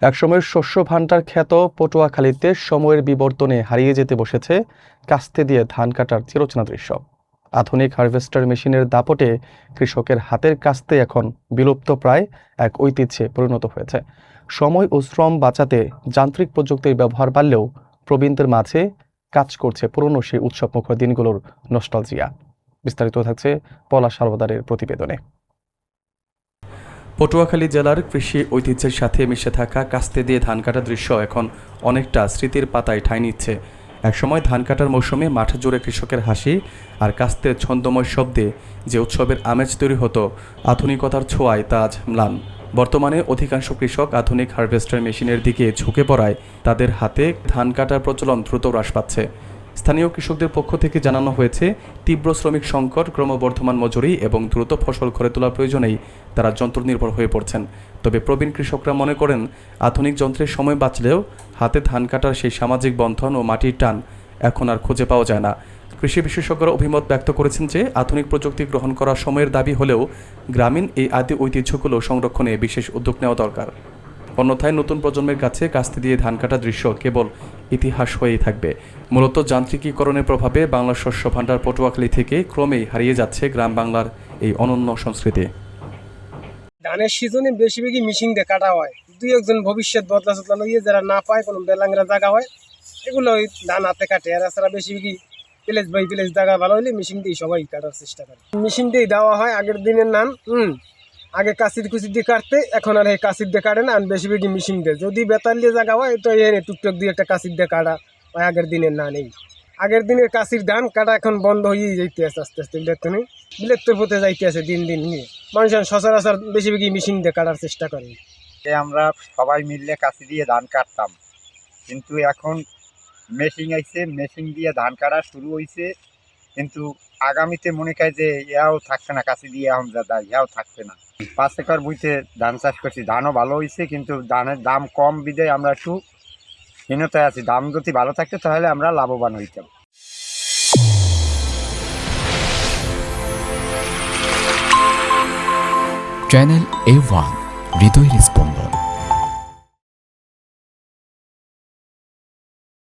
একসময়ের শস্য ভাণ্ডার খ্যাত পটুয়াখালীতে সময়ের বিবর্তনে হারিয়ে যেতে বসেছে কাস্তে দিয়ে ধান কাটার চিরচেনা দৃশ্য। আধুনিক হারভেস্টার মেশিনের দাপটে কৃষকের হাতের কাস্তে এখন বিলুপ্ত প্রায় এক ঐতিহ্যে পরিণত হয়েছে। সময় ও শ্রম বাঁচাতে যান্ত্রিক প্রযুক্তির ব্যবহার বাড়লেও প্রবীণদের মাঝে কাজ করছে পুরনো সেই উৎসবমুখর দিনগুলোর নস্টালজিয়া। বিস্তারিত থাকছে পলাশ হালদারের প্রতিবেদনে। পটুয়াখালী জেলার কৃষি ঐতিহ্যের সাথে মিশে থাকা কাস্তে দিয়ে ধান কাটার দৃশ্য এখন অনেকটা স্মৃতির পাতায় ঠাঁই নিচ্ছে। একসময় ধান কাটার মৌসুমে মাঠ জুড়ে কৃষকের হাসি আর কাস্তের ছন্দময় শব্দে যে উৎসবের আমেজ তৈরি হতো, আধুনিকতার ছোঁয়ায় তা আজ ম্লান। বর্তমানে অধিকাংশ কৃষক আধুনিক হারভেস্টার মেশিনের দিকে ঝুঁকে পড়ায় তাদের হাতে ধান কাটার প্রচলন দ্রুত হ্রাস পাচ্ছে। স্থানীয় কৃষকদের পক্ষ থেকে জানানো হয়েছে, তীব্র শ্রমিক সংকট, ক্রমবর্ধমান মজুরি এবং দ্রুত ফসল ঘরে তোলার প্রয়োজনেই তারা যন্ত্রনির্ভর হয়ে পড়ছেন। তবে প্রবীণ কৃষকরা মনে করেন, আধুনিক যন্ত্রের সময় বাঁচলেও হাতে ধান কাটার সেই সামাজিক বন্ধন ও মাটির টান এখন আর খুঁজে পাওয়া যায় না। কৃষি বিশেষজ্ঞরা অভিমত ব্যক্ত করেছেন যে আধুনিক প্রযুক্তি গ্রহণ করা সময়ের দাবি হলেও গ্রামীণ এই আদি ঐতিহ্যগুলো সংরক্ষণে বিশেষ উদ্যোগ নেওয়া দরকার। অন্যথায় নতুন প্রজন্মের কাছে কাস্তে দিয়ে ধান কাটার দৃশ্য কেবল ইতিহাস হয়েই থাকবে। মূলত যান্ত্রিকীকরণের প্রভাবে বাংলার শস্য ভাণ্ডার পটুয়াখালী থেকে ক্রমেই হারিয়ে যাচ্ছে গ্রাম বাংলার এই অনন্য সংস্কৃতি। ধানের সিজনে বেশিরভাগই মেশিন দিয়ে কাটা হয়। দুই একজন ভবিষ্যৎ বদলা চদলা লইয়ে যারা না পায়, কোনো বেলাঙ্গরা জায়গা হয়, এগুলো ওই ধান হাতে কাটে। আর এছাড়া বেশিরভাগই প্লেস বাই প্লেস জায়গা ভালো হলে মেশিন দিয়ে সবাই কাটার চেষ্টা করে। মেশিন দিয়েই দেওয়া হয় আগের দিনের নান। আগে কাঁচির কুচি দিয়ে কাটতে, এখন আর এই কাঁচির দিয়ে কাটে না, আর বেশিরভাগই মেশিন দিয়ে। যদি বেতাল দিয়ে জায়গা হয় তো এনে টুকটুক দিয়ে একটা কাঁচির দিয়ে কাটা হয়। আগের দিনের না নেই, আগের দিনের কাঁচির ধান কাটা এখন বন্ধ হয়েই যাইতে আছে আস্তে আস্তে। বিলেত্তর পথে যাইতে আছে দিন দিন নিয়ে। মানুষ সচরাচর বেশিরভাগই মেশিন দিয়ে কাটার চেষ্টা করে। আমরা সবাই মিললে কাঁচি দিয়ে ধান কাটতাম, কিন্তু এখন মেশিন আইছে, মেশিন দিয়ে ধান কাটা শুরু হয়েছে। কিন্তু আগামীতে মনে হয় যে ইয়াও থাকছে না, কাঁচি দিয়ে এখন যা দেয় ইয়াও থাকছে না। 5 একর বইতে ধান চাষ করছি, ধানও ভালো হয়েছে, কিন্তু ধানের দাম কম বিধায় আমরা একটু হীনতায় আছি। দাম যদি ভালো থাকতো তাহলে আমরা লাভবান হইতাম। চ্যানেল A1 হৃদয়ের স্পন্দন।